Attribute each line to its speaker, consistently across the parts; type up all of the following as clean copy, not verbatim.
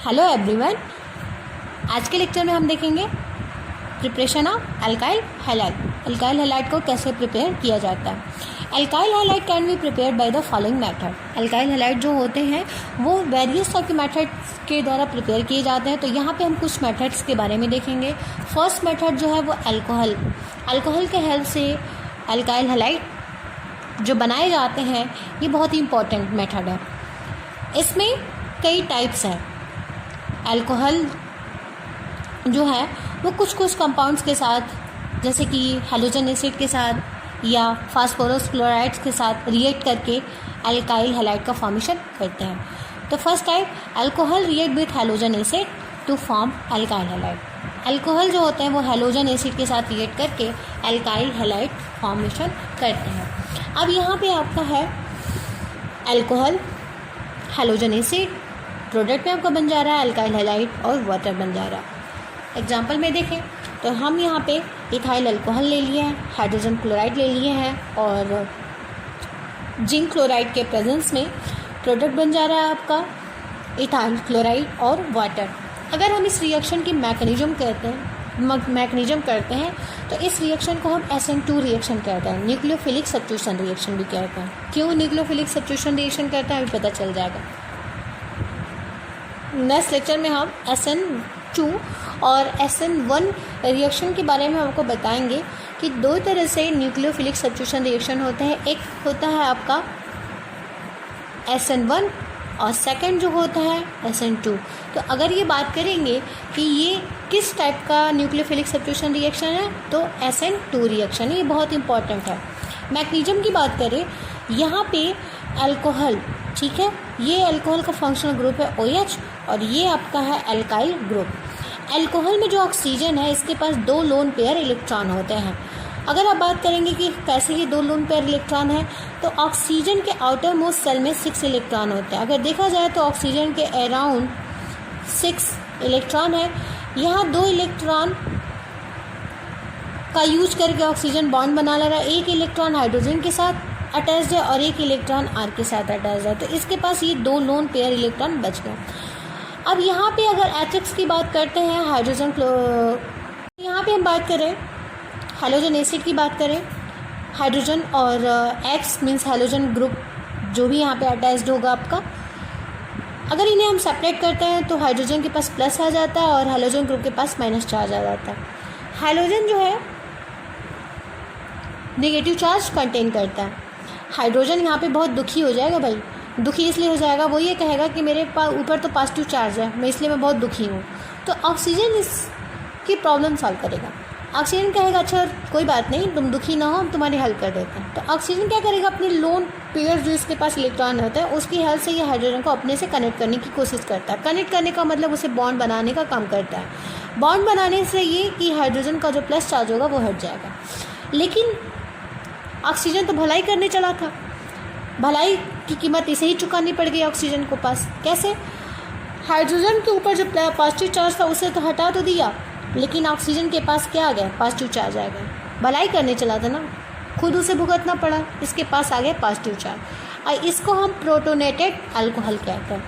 Speaker 1: Hello everyone, आज के lecture में हम देखेंगे preparation of alkyl halide. Alkyl halide को कैसे प्रिपेयर किया जाता है। Alkyl halide can be prepared by the following method. Alkyl halide जो होते हैं वो वेरियस टाइप के मेथड्स के द्वारा प्रिपेयर किए जाते हैं। तो यहाँ पे हम कुछ मेथड्स के बारे में देखेंगे। फर्स्ट मेथड जो है वो अल्कोहल के हेल्प से अल्काइल हैलाइड जो बनाए जाते हैं, ये बहुत ही इंपॉर्टेंट मेथड है। इसमें कई टाइप्स हैं। अल्कोहल जो है वो कुछ कंपाउंड्स के साथ, जैसे कि हैलोजन एसिड के साथ या फास्फोरस क्लोराइड्स के साथ रिएक्ट करके अल्काइल हैलाइड का फॉर्मेशन करते हैं। तो first type, alcohol react with halogen acid to form alkyl halide. Alcohol जो होते हैं वो हैलोजन एसिड के साथ रिएक्ट करके अल्काइल हैलाइड फॉर्मेशन करते हैं। अब यहाँ पे आपका है अल्कोहल, हैलोजन एसिड, प्रोडक्ट में आपका बन जा रहा है अल्काइल हैलाइड और वाटर बन जा रहा है। एग्जांपल में देखें तो हम यहाँ पे इथाइल अल्कोहल ले लिए हैं, हाइड्रोजन क्लोराइड ले लिए हैं और जिंक क्लोराइड के प्रेजेंस में प्रोडक्ट बन जा रहा है आपका इथाइल क्लोराइड और वाटर। अगर हम इस रिएक्शन की मैकेनिज्म करते हैं तो इस रिएक्शन को हम SN2 रिएक्शन कहते हैं, न्यूक्लियोफिलिक सब्स्टिट्यूशन रिएक्शन भी कहते हैं। क्यों न्यूक्लियोफिलिक सब्स्टिट्यूशन रिएक्शन कहते हैं अभी पता चल जाएगा। नेक्स्ट लेक्चर में हम SN2 और SN1 रिएक्शन के बारे में आपको बताएंगे कि दो तरह से न्यूक्लियोफिलिक सब्स्टिट्यूशन रिएक्शन होते हैं। एक होता है आपका SN1 और सेकंड जो होता है SN2। तो अगर ये बात करेंगे कि ये किस टाइप का न्यूक्लियोफिलिक सब्स्टिट्यूशन रिएक्शन है, तो SN2 रिएक्शन है। ये बहुत इंपॉर्टेंट है। मैग्नीशियम की बात करें, यहाँ पे अल्कोहल, ठीक है, ये अल्कोहल का फंक्शनल ग्रुप है OH और ये आपका है अल्काइल ग्रुप। अल्कोहल में जो ऑक्सीजन है इसके पास 2 लोन पेयर इलेक्ट्रॉन होते हैं। अगर आप बात करेंगे कि कैसे ये 2 लोन पेयर इलेक्ट्रॉन है, तो ऑक्सीजन के आउटर मोस्ट सेल में 6 इलेक्ट्रॉन होते हैं। अगर देखा जाए तो ऑक्सीजन के अराउंड 6 इलेक्ट्रॉन है। यहाँ 2 इलेक्ट्रॉन का यूज करके ऑक्सीजन बॉन्ड बना ले रहा है। एक इलेक्ट्रॉन हाइड्रोजन के साथ अटैच्ड है और एक इलेक्ट्रॉन R के साथ अटैच्ड है। तो इसके पास ये 2 लोन पेयर इलेक्ट्रॉन बच गए। अब यहाँ पे अगर HX की बात करते हैं, हाइड्रोजन यहाँ पे हम बात करें हैलोजन एसिड की बात करें, हाइड्रोजन और X मीन्स हैलोजन ग्रुप जो भी यहाँ पे अटैच्ड होगा आपका, अगर इन्हें हम सेपरेट करते हैं तो हाइड्रोजन के पास प्लस आ जाता है और हैलोजन ग्रुप के पास माइनस चार्ज आ जाता है। हैलोजन जो है नेगेटिव चार्ज कंटेन करता है। हाइड्रोजन यहाँ पे बहुत दुखी हो जाएगा भाई। दुखी इसलिए हो जाएगा, वो ये कहेगा कि मेरे पास ऊपर तो पॉजिटिव चार्ज है, मैं इसलिए मैं बहुत दुखी हूँ। तो ऑक्सीजन इसकी प्रॉब्लम सॉल्व करेगा। ऑक्सीजन कहेगा अच्छा कोई बात नहीं, तुम दुखी ना हो, हम तुम्हारी हेल्प कर देते हैं। तो ऑक्सीजन क्या करेगा, अपने लोन पेयर जो इसके पास इलेक्ट्रॉन होता है उसकी हेल्प से ये हाइड्रोजन को अपने से कनेक्ट करने की कोशिश करता है। कनेक्ट करने का मतलब उसे बॉन्ड बनाने का काम करता है। बॉन्ड बनाने से ये कि हाइड्रोजन का जो प्लस चार्ज होगा वो हट जाएगा। लेकिन ऑक्सीजन तो भलाई करने चला था, भलाई की कीमत इसे ही चुकानी पड़ गई ऑक्सीजन को पास। कैसे? हाइड्रोजन के ऊपर जो पॉजिटिव चार्ज था उसे तो हटा तो दिया, लेकिन ऑक्सीजन के पास क्या आ गया, पॉजिटिव चार्ज आ गया। भलाई करने चला था ना, खुद उसे भुगतना पड़ा, इसके पास आ गया पॉजिटिव चार्ज और इसको हम प्रोटोनेटेड अल्कोहल कहते हैं।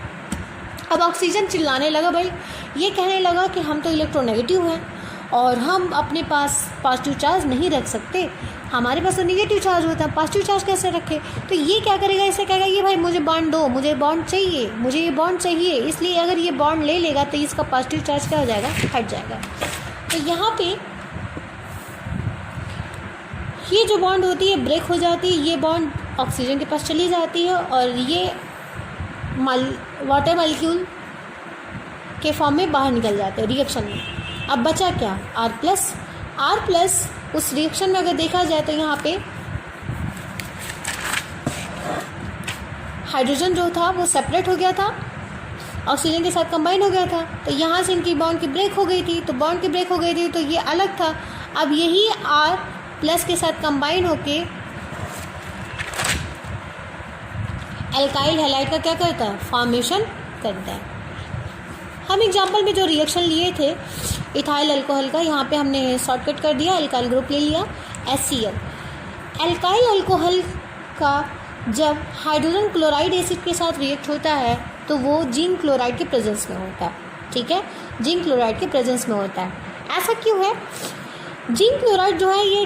Speaker 1: अब ऑक्सीजन चिल्लाने लगा भाई, ये कहने लगा कि हम तो इलेक्ट्रोनेगेटिव हैं और हम अपने पास पॉजिटिव चार्ज नहीं रख सकते, हमारे पास तो नेगेटिव चार्ज होता है, पॉजिटिव चार्ज कैसे रखें। तो ये क्या करेगा, इसे कहेगा ये भाई मुझे बॉन्ड दो, मुझे बॉन्ड चाहिए, मुझे ये बॉन्ड चाहिए। इसलिए अगर ये बॉन्ड ले लेगा तो इसका पॉजिटिव चार्ज क्या हो जाएगा, हट जाएगा। तो यहाँ पे ये जो बॉन्ड होती है ब्रेक हो जाती है, ये बॉन्ड ऑक्सीजन के पास चली जाती है और ये वाटर मॉलिक्यूल के फॉर्म में बाहर निकल जाते हैं रिएक्शन में। अब बचा क्या, R+। उस रिएक्शन में अगर देखा जाए तो यहाँ पे हाइड्रोजन जो था वो सेपरेट हो गया था, ऑक्सीजन के साथ कंबाइन हो गया था। तो यहाँ से इनकी बॉन्ड की ब्रेक हो गई थी, तो बॉन्ड की ब्रेक हो गई थी तो ये अलग था। अब यही R+ के साथ कंबाइन होके अल्काइल हैलाइड का क्या करता है, फॉर्मेशन करता है। हम एग्जाम्पल में जो रिएक्शन लिए थे इथाइल अल्कोहल का, यहाँ पे हमने शॉर्टकट कर दिया, अल्काइल ग्रुप ले लिया HCl। अल्काइल अल्कोहल का जब हाइड्रोजन क्लोराइड एसिड के साथ रिएक्ट होता है तो वो जिंक क्लोराइड के प्रेजेंस में होता है। ठीक है, जिंक क्लोराइड के प्रेजेंस में होता है। ऐसा क्यों है? जिंक क्लोराइड जो है ये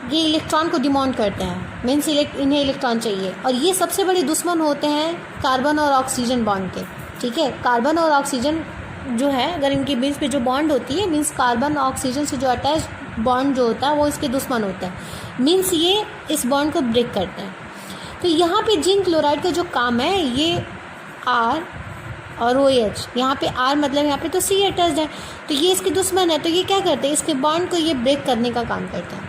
Speaker 1: ये इलेक्ट्रॉन को डिमांड करते हैं, मीन्स इन्हें इलेक्ट्रॉन चाहिए, और ये सबसे बड़े दुश्मन होते हैं कार्बन और ऑक्सीजन बॉन्ड के। ठीक है, कार्बन और ऑक्सीजन जो है, अगर इनके बीच पे जो बॉन्ड होती है, मीन्स कार्बन ऑक्सीजन से जो अटैच बॉन्ड जो होता है वो इसके दुश्मन होता है, मीन्स ये इस बॉन्ड को ब्रेक करते हैं। तो यहाँ पे जिंक क्लोराइड का जो काम है, ये R और OH, यहाँ पे R मतलब यहाँ पे तो C अटैच्ड है, तो ये इसके दुश्मन है, तो ये क्या करते हैं, इसके बॉन्ड को ये ब्रेक करने का काम करते हैं।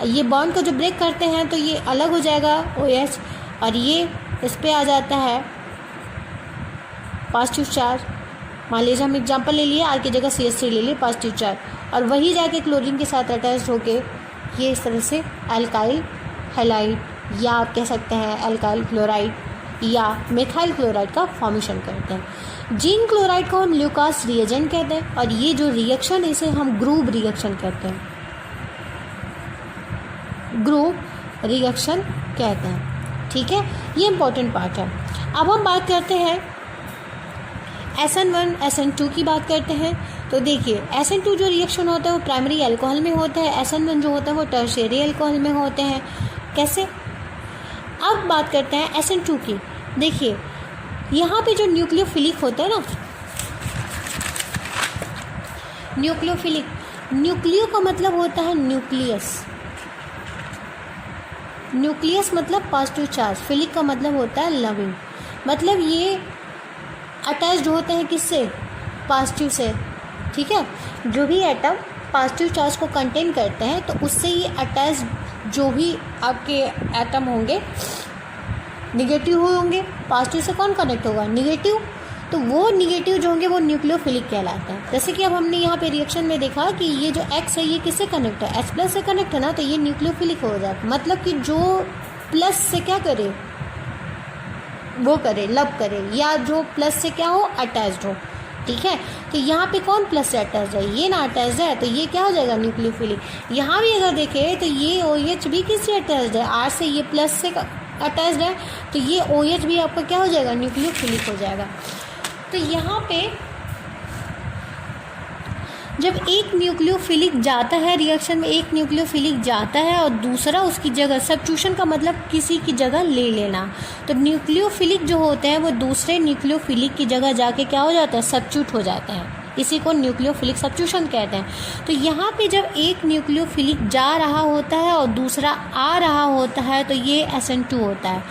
Speaker 1: ये बॉन्ड को जो ब्रेक करते हैं तो ये अलग हो जाएगा OH, और ये इस पर आ जाता है पॉजिटिव चार्ज। मान लीजिए हम एग्जांपल ले लिए, R की जगह CH3 ले लिए, पॉजिटिव चार्ज, और वही जाके क्लोरीन के साथ अटैच होके ये इस तरह से अल्काइल हैलाइड, या आप कह सकते हैं अल्काइल क्लोराइड या मिथाइल क्लोराइड का फॉर्मेशन करते हैं। जिंक क्लोराइड को हम ल्यूकास रिएजेंट कहते हैं, और ये जो रिएक्शन इसे हम ग्रुप रिएक्शन कहते हैं, ग्रुप रिएक्शन कहते हैं। ठीक है, ये इंपॉर्टेंट पार्ट है। अब हम बात करते हैं SN1 SN2 की बात करते हैं। तो देखिए SN2 जो रिएक्शन होता है वो प्राइमरी अल्कोहल में होता है, SN1 जो होता है वो टर्शियरी अल्कोहल में होते हैं। कैसे? अब बात करते हैं SN2 की। देखिए यहाँ पे जो न्यूक्लियोफिलिक होता है ना, न्यूक्लियोफिलिक, न्यूक्लियो का मतलब होता है न्यूक्लियस, न्यूक्लियस मतलब पॉजिटिव चार्ज, फिलिक का मतलब होता है लविंग, मतलब ये अटैच्ड होते हैं किससे? पॉजिटिव से। ठीक है, जो भी एटम पॉजिटिव चार्ज को कंटेन करते हैं तो उससे ये अटैच, जो भी आपके एटम होंगे निगेटिव होंगे, पॉजिटिव से कौन कनेक्ट होगा? निगेटिव। तो वो निगेटिव जो होंगे वो न्यूक्लियोफिलिक कहलाते हैं। जैसे कि अब हमने यहाँ पे रिएक्शन में देखा कि ये जो X है ये किससे कनेक्ट है? H+ से कनेक्ट है ना, तो ये न्यूक्लियोफिलिक हो जाता है, मतलब कि जो प्लस से क्या करे, वो करे, लब करे, या जो प्लस से क्या हो, अटैच्ड हो। ठीक है, तो यहाँ पे कौन प्लस से अटैच्ड है? ये ना अटैच्ड है, तो ये क्या हो जाएगा? न्यूक्लियोफिलिक। यहाँ भी अगर देखें तो ये OH भी किससे अटैच्ड है? R से, ये प्लस से अटैच्ड है, तो ये OH भी आपका क्या हो जाएगा? न्यूक्लियोफिलिक हो जाएगा। तो यहाँ पे जब एक न्यूक्लियोफिलिक जाता है रिएक्शन में, एक न्यूक्लियोफिलिक जाता है और दूसरा उसकी जगह, सब्स्टिट्यूशन का मतलब किसी की जगह ले लेना, तो न्यूक्लियोफिलिक जो होते हैं वो दूसरे न्यूक्लियोफिलिक की जगह जाके क्या हो जाता है? सब्स्टिट्यूट हो जाते हैं। इसी को न्यूक्लियोफिलिक सब्स्टिट्यूशन कहते हैं। तो यहाँ पे जब एक न्यूक्लियोफिलिक जा रहा होता है और दूसरा आ रहा होता है तो ये SN2 होता है।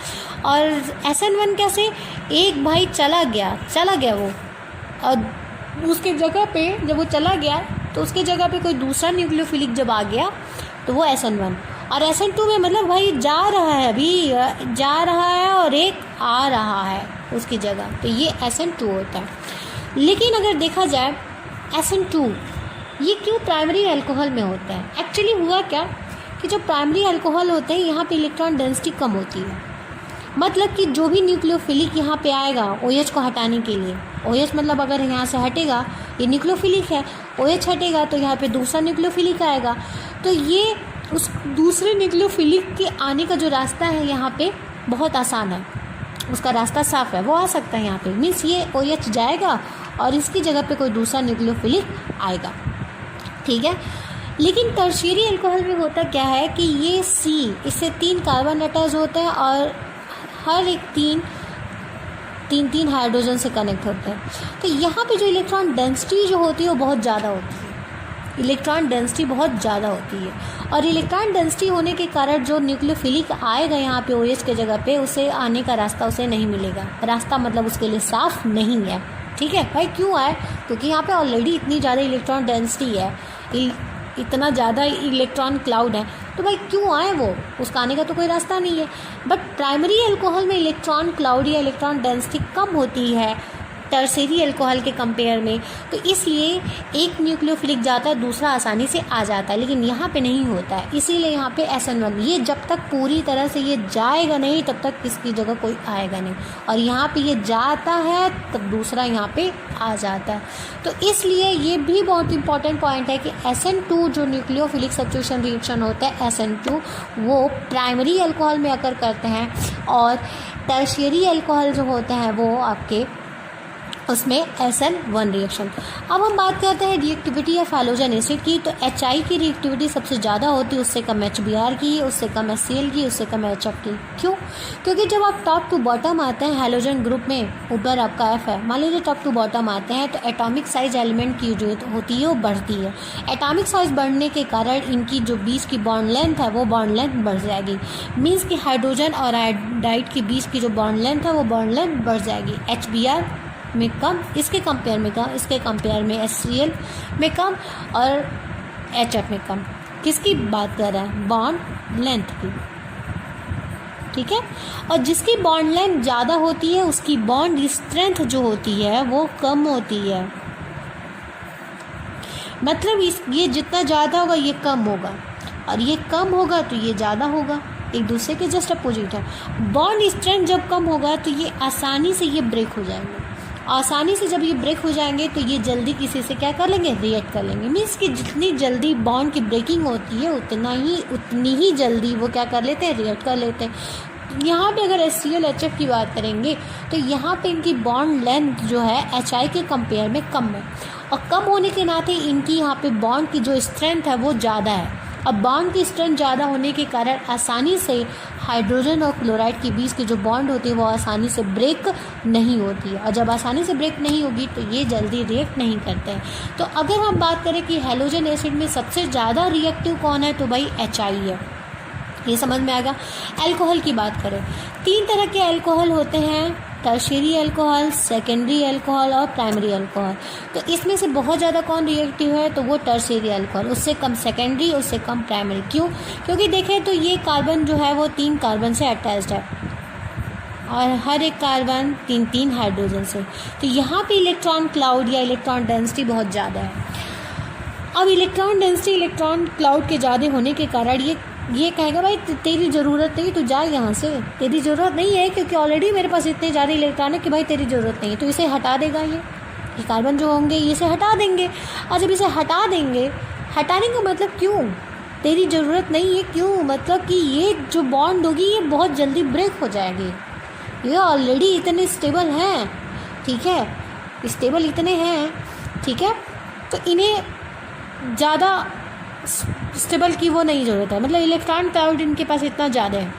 Speaker 1: और SN1 कैसे? एक भाई चला गया वो, और उसके जगह पे जब वो चला गया तो उसके जगह पे कोई दूसरा न्यूक्लियोफिलिक जब आ गया तो वो SN1। और SN2 में मतलब भाई जा रहा है, अभी जा रहा है और एक आ रहा है उसकी जगह, तो ये SN2 होता है। लेकिन अगर देखा जाए SN2 ये क्यों प्राइमरी अल्कोहल में होता है? एक्चुअली हुआ क्या कि जो प्राइमरी अल्कोहल होते हैं यहाँ पे इलेक्ट्रॉन डेंसिटी कम होती है, मतलब कि जो भी न्यूक्लियोफिलिक यहाँ पे आएगा OH को हटाने के लिए, OH मतलब अगर यहाँ से हटेगा, ये न्यूक्लियोफिलिक है, OH हटेगा तो यहाँ पे दूसरा न्यूक्लियोफिलिक आएगा, तो ये उस दूसरे न्यूक्लियोफिलिक के आने का जो रास्ता है यहाँ पे बहुत आसान है, उसका रास्ता साफ है, वो आ सकता है यहाँ पे, मीन्स ये OH जाएगा और इसकी जगह पे कोई दूसरा न्यूक्लियोफिलिक आएगा। ठीक है, लेकिन टर्शियरी अल्कोहल में होता क्या है कि ये C, इससे 3 कार्बन अटैच होते हैं और हर एक तीन हाइड्रोजन से कनेक्ट होते हैं। तो यहाँ पे जो इलेक्ट्रॉन डेंसिटी जो होती है वो बहुत ज़्यादा होती है, इलेक्ट्रॉन डेंसिटी बहुत ज़्यादा होती है, और इलेक्ट्रॉन डेंसिटी होने के कारण जो न्यूक्लियोफिलिक आएगा यहाँ पे OH के जगह पे, उसे आने का रास्ता उसे नहीं मिलेगा, रास्ता मतलब उसके लिए साफ नहीं है। ठीक है भाई, क्यों आए? क्योंकि यहाँ पे ऑलरेडी इतनी ज़्यादा इलेक्ट्रॉन डेंसिटी है, इतना ज़्यादा इलेक्ट्रॉन क्लाउड है, तो भाई क्यों आए वो? उसका आने का तो कोई रास्ता नहीं है। बट प्राइमरी अल्कोहल में इलेक्ट्रॉन क्लाउड या इलेक्ट्रॉन डेंसिटी कम होती है टर्शियरी अल्कोहल के कंपेयर में, तो इसलिए एक न्यूक्लियोफिलिक जाता है, दूसरा आसानी से आ जाता है, लेकिन यहाँ पे नहीं होता है। इसीलिए यहाँ पे SN1 ये जब तक पूरी तरह से ये जाएगा नहीं तब तक इसकी जगह कोई आएगा नहीं, और यहाँ पे ये जाता है तब दूसरा यहाँ पे आ जाता है। तो इसलिए ये भी बहुत इंपॉर्टेंट पॉइंट है कि SN2 जो न्यूक्लियोफिलिक सब्स्टिट्यूशन रिएक्शन होता है SN2 वो प्राइमरी अल्कोहल में अकर करते हैं, और टर्शियरी अल्कोहल जो होते हैं वो आपके उसमें SN1 रिएक्शन। अब हम बात करते हैं रिएक्टिविटी ऑफ हैलोजन एसिड की। तो HI की रिएक्टिविटी सबसे ज़्यादा होती है, उससे कम HBr की, उससे कम HCl की, उससे कम HF की। क्यों? क्योंकि जब आप टॉप टू बॉटम आते हैं हैलोजन ग्रुप में, ऊपर आपका F है, मान लीजिए टॉप टू बॉटम आते हैं, तो एटॉमिक साइज एलिमेंट की जो होती है वो बढ़ती है। एटॉमिक साइज बढ़ने के कारण इनकी जो बीच की बॉन्ड लेंथ है वो बॉन्ड लेंथ बढ़ जाएगी। मीन्स कि हाइड्रोजन और आयोडाइड के बीच की जो बॉन्ड लेंथ है वो बॉन्ड लेंथ बढ़ जाएगी। HBr में कम, इसके कंपेयर में कम, इसके कंपेयर में HCl में कम और HF में कम। किसकी बात कर रहे हैं? बॉन्ड लेंथ की, ठीक है। और जिसकी बॉन्ड लेंथ ज़्यादा होती है उसकी बॉन्ड स्ट्रेंथ जो होती है वो कम होती है। मतलब ये जितना ज़्यादा होगा ये कम होगा, और ये कम होगा तो ये ज़्यादा होगा, एक दूसरे के जस्ट अपोजिट है। बॉन्ड स्ट्रेंथ जब कम होगा तो ये आसानी से ये ब्रेक हो जाएंगे। आसानी से जब ये ब्रेक हो जाएंगे तो ये जल्दी किसी से क्या कर लेंगे? रिएक्ट कर लेंगे। मीन्स कि जितनी जल्दी बॉन्ड की ब्रेकिंग होती है उतनी ही जल्दी वो क्या कर लेते हैं? रिएक्ट कर लेते हैं। यहाँ पे अगर HCl HF की बात करेंगे तो यहाँ पे इनकी बॉन्ड लेंथ जो है HI के कंपेयर में कम है, और कम होने के नाते इनकी यहाँ पे बॉन्ड की जो स्ट्रेंथ है वो ज़्यादा है। अब बॉन्ड की स्ट्रेंथ ज़्यादा होने के कारण आसानी से हाइड्रोजन और क्लोराइड के बीच की जो बॉन्ड होती है वो आसानी से ब्रेक नहीं होती है, और जब आसानी से ब्रेक नहीं होगी तो ये जल्दी रिएक्ट नहीं करते हैं। तो अगर हम बात करें कि हैलोजन एसिड में सबसे ज़्यादा रिएक्टिव कौन है, तो भाई HI है। ये समझ में आ गया। अल्कोहल की बात करें, 3 तरह के अल्कोहल होते हैं, टर्शियरी अल्कोहल, सेकेंडरी अल्कोहल और प्राइमरी अल्कोहल। तो इसमें से बहुत ज़्यादा कौन रिएक्टिव है, तो वो टर्शियरी अल्कोहल, उससे कम सेकेंडरी, उससे कम प्राइमरी। क्यों? क्योंकि देखें तो ये कार्बन जो है वो 3 कार्बन से अटैच्ड है, और हर एक कार्बन 3 हाइड्रोजन से। तो यहाँ पे इलेक्ट्रॉन क्लाउड या इलेक्ट्रॉन डेंसिटी बहुत ज़्यादा है। अब इलेक्ट्रॉन डेंसिटी इलेक्ट्रॉन क्लाउड के ज़्यादा होने के कारण ये कहेगा भाई तेरी ज़रूरत नहीं, तू जा यहाँ से, तेरी ज़रूरत नहीं है, क्योंकि ऑलरेडी मेरे पास इतने ज़्यादा इलेक्ट्रॉन है कि भाई तेरी ज़रूरत नहीं है। तो इसे हटा देगा, ये कार्बन जो होंगे ये इसे हटा देंगे। और जब इसे हटा देंगे, हटाने का मतलब क्यों? तेरी ज़रूरत नहीं है, क्यों? मतलब कि ये जो बॉन्ड होगी ये बहुत जल्दी ब्रेक हो जाएगी। ये ऑलरेडी इतने स्टेबल हैं, ठीक है, स्टेबल इतने हैं, ठीक है, तो इन्हें ज़्यादा स्टेबल की वो नहीं ज़रूरत है। मतलब इलेक्ट्रॉन क्लाउड इनके पास इतना ज़्यादा है,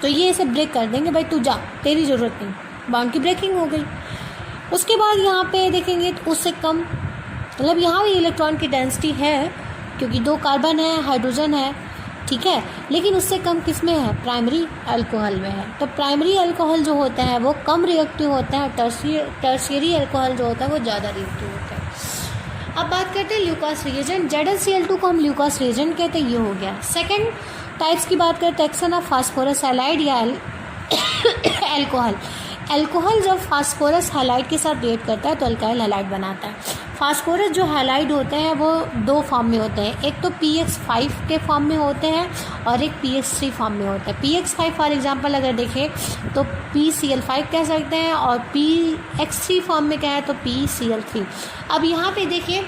Speaker 1: तो ये इसे ब्रेक कर देंगे, भाई तू जा, तेरी ज़रूरत नहीं, बॉन्ड की ब्रेकिंग हो गई। उसके बाद यहाँ पे देखेंगे तो उससे कम, मतलब यहाँ भी इलेक्ट्रॉन की डेंसिटी है, क्योंकि 2 कार्बन है, हाइड्रोजन है, ठीक है, लेकिन उससे कम किस में है? प्राइमरी अल्कोहल में है। तो प्राइमरी अल्कोहल जो होते हैं वो कम रिएक्टिव होते हैं, टर्शियरी अल्कोहल जो होता है वो ज़्यादा रिएक्टिव होता है। अब बात करते हैं ल्यूकास रिएजेंट। ZnCl2 को हम ल्यूकास रिएजेंट कहते हैं, ये हो गया। सेकंड टाइप्स की बात करते हैं, एक्शन ऑफ फास्फोरस हैलाइड या अल्कोहल। अल्कोहल जब फास्फोरस हैलाइड के साथ रिएक्ट करता है तो अल्काइल हैलाइड बनाता है। फास्फोरस जो हैलाइड होते हैं वो 2 फॉर्म में होते हैं, एक तो PX5 के फॉर्म में होते हैं और एक PX3 फॉर्म में होता है। PX5 फॉर एग्जांपल अगर देखें तो PCl5 कह सकते हैं, और PX3 फॉर्म में क्या है तो PCl3। अब यहाँ पे देखिए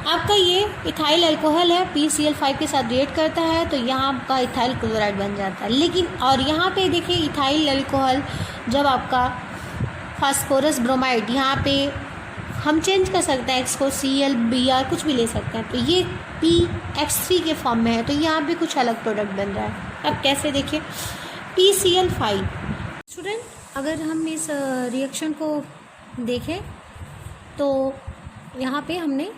Speaker 1: आपका ये इथाइल अल्कोहल है, PCl5 के साथ रिएक्ट करता है तो यहाँ आपका इथाइल क्लोराइड बन जाता है। लेकिन और यहाँ पे देखिए इथाइल अल्कोहल जब आपका फास्फोरस ब्रोमाइड, यहाँ पे हम चेंज कर सकते हैं X को, Cl Br कुछ भी ले सकते हैं, तो ये PX3 के फॉर्म में है, तो यहाँ पे कुछ अलग प्रोडक्ट बन रहा है। अब कैसे देखिए, PCl5। स्टूडेंट अगर हम इस रिएक्शन को देखें तो यहाँ पे हमने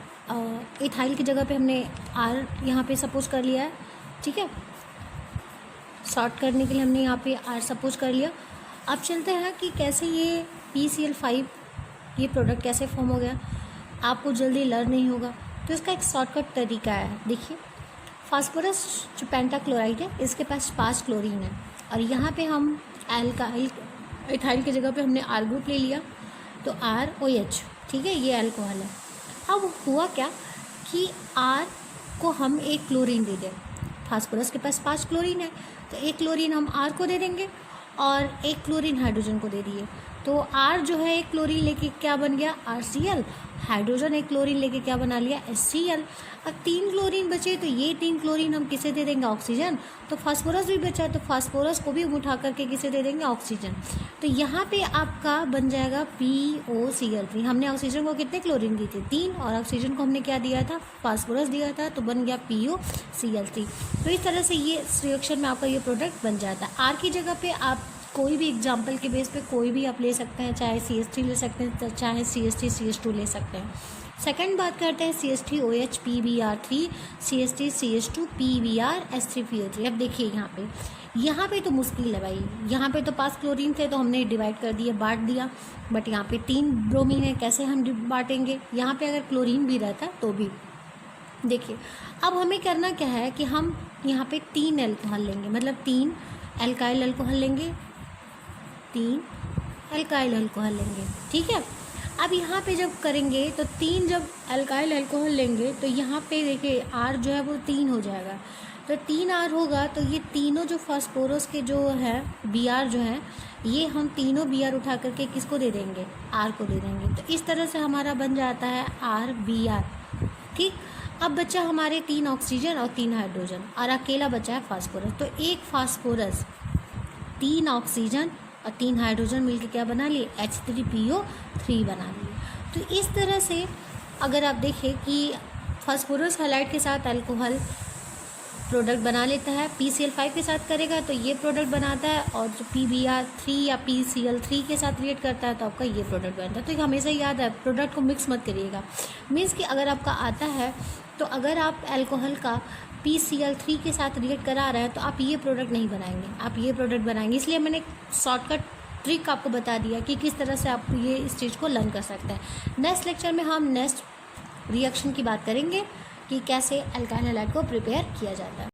Speaker 1: इथाइल की जगह पे हमने R यहाँ पे सपोज कर लिया है, ठीक है, शॉर्ट करने के लिए हमने यहाँ पे R सपोज कर लिया। अब चलते हैं कि कैसे ये PCl5 ये प्रोडक्ट कैसे फॉर्म हो गया। आपको जल्दी लर्न नहीं होगा तो इसका एक शॉर्टकट तरीका है। देखिए फास्फोरस जो पेंटाक्लोराइड है इसके पास 5 क्लोरीन है, और यहाँ पे हम एल्काइल इथाइल की जगह पे हमने R ग्रुप ले लिया तो ROH, ठीक है, ये अल्कोहल है। अब हुआ क्या कि R को हम एक क्लोरीन दे दें, फास्फोरस के पास 5 क्लोरीन है तो एक क्लोरीन हम R को दे देंगे और एक क्लोरीन हाइड्रोजन को दे दिए, तो R जो है एक क्लोरीन लेके क्या बन गया RCl, हाइड्रोजन एक क्लोरीन लेके क्या बना लिया HCl। अब 3 क्लोरीन बचे तो ये 3 क्लोरीन हम किसे दे देंगे ऑक्सीजन। तो फास्फोरस भी बचा तो फास्फोरस को भी हम उठा करके किसे दे देंगे ऑक्सीजन। तो यहाँ पे आपका बन जाएगा POCl3। हमने ऑक्सीजन को कितने क्लोरीन दी थी 3 और ऑक्सीजन को हमने क्या दिया था फास्फोरस दिया था, तो बन गया POCl3। तो इस तरह से ये रिएक्शन में आपका ये प्रोडक्ट बन जाता है। R की जगह पे आप कोई भी एग्जाम्पल के बेस पे कोई भी आप ले सकते हैं, चाहे CH3 ले सकते हैं, चाहे CH3 CH2 ले सकते हैं। सेकंड बात करते हैं CH3OH PBr3 CH3 CH2 PBr H3PO3। अब देखिए यहाँ पे तो मुश्किल है भाई, यहाँ पे तो 5 क्लोरीन थे तो हमने डिवाइड कर दिया, बांट दिया, बट यहाँ पे 3 ब्रोमीन है, कैसे हम बांटेंगे। यहाँ पे अगर क्लोरीन भी रहता तो भी देखिए। अब हमें करना क्या है कि हम यहाँ पे 3 एल्कोहल लेंगे, मतलब 3 एल्काइल अल्कोहल लेंगे, 3 एल्काइल अल्कोहल लेंगे, ठीक है। अब यहाँ पे जब करेंगे तो 3 जब एल्काइल अल्कोहल लेंगे तो यहाँ पे देखिए R जो है वो 3 हो जाएगा। तो 3 R होगा तो ये तीनों जो फास्फोरस के जो है Br जो है, ये हम तीनों Br उठा करके किसको दे देंगे R को दे देंगे। तो इस तरह से हमारा बन जाता है RBr, ठीक। अब बचा हमारे 3 ऑक्सीजन और 3 हाइड्रोजन और अकेला बचा है फास्फोरस। तो एक फास्फोरस 3 ऑक्सीजन और 3 हाइड्रोजन मिलके क्या बना लिए H3PO3 बना लिए। तो इस तरह से अगर आप देखें कि फास्फोरस हैलाइड के साथ अल्कोहल प्रोडक्ट बना लेता है, PCl5 के साथ करेगा तो ये प्रोडक्ट बनाता है, और जो PBr3 या PCl3 के साथ रिएक्ट करता है तो आपका ये प्रोडक्ट बनता है। तो हमेशा याद है प्रोडक्ट को मिक्स मत करिएगा। मीन्स कि अगर आपका आता है तो अगर आप अल्कोहल का PCl3 के साथ रिएक्ट करा रहे हैं तो आप ये प्रोडक्ट नहीं बनाएंगे, आप ये प्रोडक्ट बनाएंगे। इसलिए मैंने शॉर्टकट ट्रिक आपको बता दिया कि किस तरह से आप ये इस चीज़ को लर्न कर सकते हैं। नेक्स्ट लेक्चर में हम नेक्स्ट रिएक्शन की बात करेंगे कि कैसे अल्काइल हैलाइड को प्रिपेयर किया जाता है।